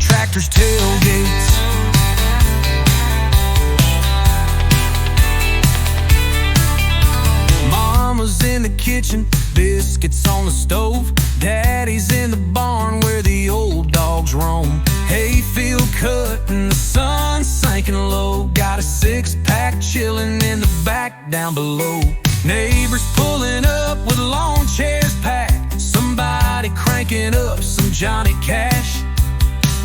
tractors, tailgates. Mama's in the kitchen, biscuits on the stove. Daddy's in the barn where the old dogs roam. Hayfield cut and the sun sinking low. Got a six-pack chillin' in the back down below. Neighbors pulling up with lawn chairs packed. Somebody cranking up some Johnny Cash.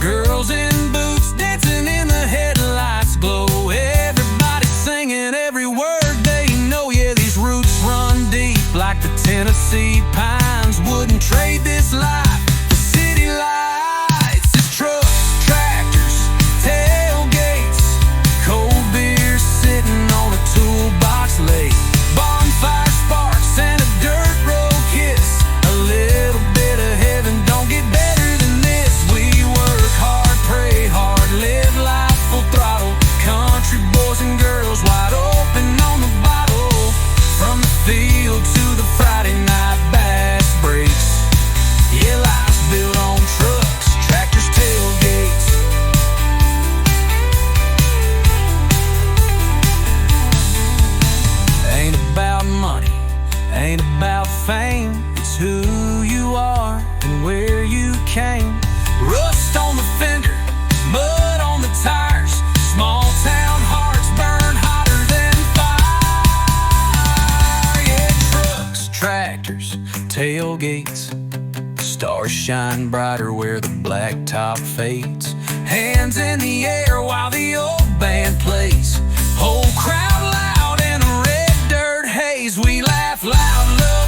Girls in boots dancing in the headlights glow. Everybody singing every word they know. Yeah, these roots run deep like the Tennessee pines. Wouldn't trade this life for city lights. It's trucks, tractors, tailgates, cold beer sitting on a toolbox lake. Bonfire sparks and a dirt road kiss. A little bit of heaven don't get better than this. We work hard, pray hard, live life full throttle. Country boys and girls wide open on the bottle. From the field to the Friday night bass breaks. Yeah, life's built on trucks, tractors, tailgates. Ain't about money, ain't about fame. It's who you are and where you came. Rust on the fender, mud on the tires. Small town hearts burn hotter than fire. Yeah, trucks, tractors, tailgates. Stars shine brighter where the blacktop fades. Hands in the air while the old band plays. Whole crowd loud in a red dirt haze. We laugh loud, love